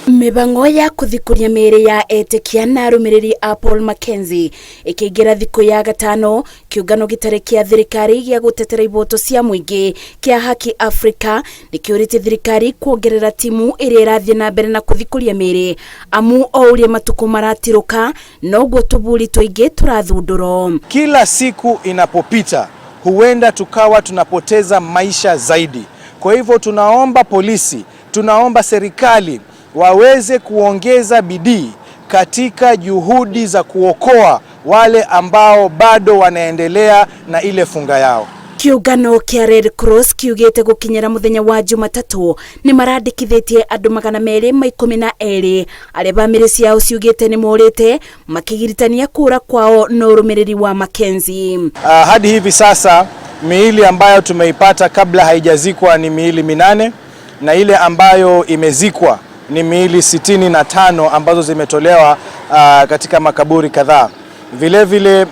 Mibango ya kuthikuria mĩĩrĩ ya etĩkia na arũmĩrĩri a Paul Mackenzie ĩkĩingĩra thikũ ya gatano. Kĩũngano gĩtarĩ kĩa thirikari gĩa gũtetera ihoto cia mũingĩ kĩa Haki Africa nĩkĩũrĩtie thirikari kuongerera timu ĩrĩa ĩrathiĩ na mbere na kuthikuria mĩĩrĩ, amu o ũrĩa matukũ maratirũka noguo tũburi tũingĩ tũrathundũrwo. Kila siku inapopita huenda tukawa tunapoteza maisha zaidi. Kwa hivyo tunaomba polisi, tunaomba serikali waweze kuongeza bidii katika juhudi za kuokoa wale ambao bado wanaendelea na ile funga yao. Kĩũngano kĩa Red Cross kiugĩte gũkinyĩra mũthenya wa Jumatatu nĩ marandĩkithĩtie andũ 212 arĩa bamĩrĩ ciao ciugĩte nĩ morĩte makĩgiritania kũra kwao na ũrũmĩrĩri wa Mackenzie. Hadi hivi sasa miili ambayo tumeipata kabla haijazikwa ni miili 8 na ile ambayo imezikwa ni miili 65 ambazo zimetolewa katika makaburi kadhaa. Vile vile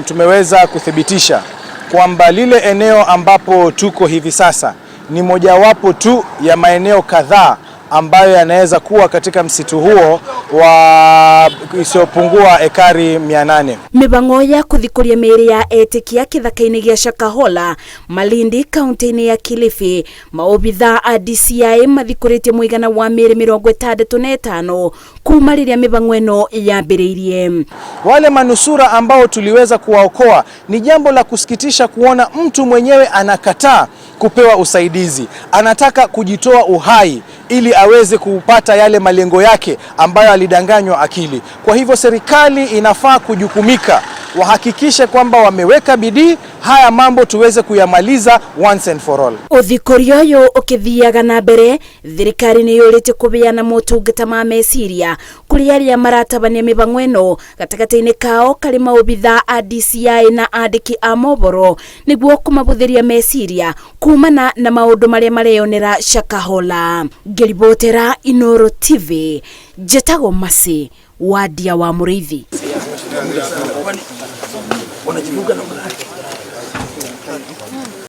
tumeweza kuthibitisha kwamba lile eneo ambapo tuko hivi sasa ni mojawapo tu ya maeneo kadhaa ambayo yanaweza kuwa katika msitu huo wa isiyopungua ekari 800. Mibango ya kuthikuria mĩĩrĩ ya etĩkia kĩthaka-inĩ gĩa Shakahola, Malindi, kaunti-inĩ ya Kilifi, maobitha a DCI mathikũrĩtie mũigana wa mĩĩrĩ 65 kuma rĩrĩa mibango ĩno yambĩrĩirie. Wale manusura ambao tuliweza kuwaokoa, ni jambo la kusikitisha kuona mtu mwenyewe anakataa kupewa usaidizi, anataka kujitoa uhai ili aweze kupata yale malengo yake ambayo alidanganywa akili. Kwa hivyo serikali inafaa kujukumika, wahakikishe kwamba wameweka bidii haya mambo tuweze kuyamaliza once and for all. Uthikuria ũyũ ũkĩthiaga na mbere, thirikari nĩ yũrĩte kũbeana motungata ma meciria kũrĩ arĩa maratabania mibango ĩno, gatagatĩ-inĩ kao karĩ maobitha a DCI na andĩki a mohoro nĩguo kũmabũthĩria meciria kumana na maũndũ marĩa mareyonera Shakahola. Ngĩribotera Inooro TV, Njĩtagwo Masi wa Ndia wa Mũrĩithi.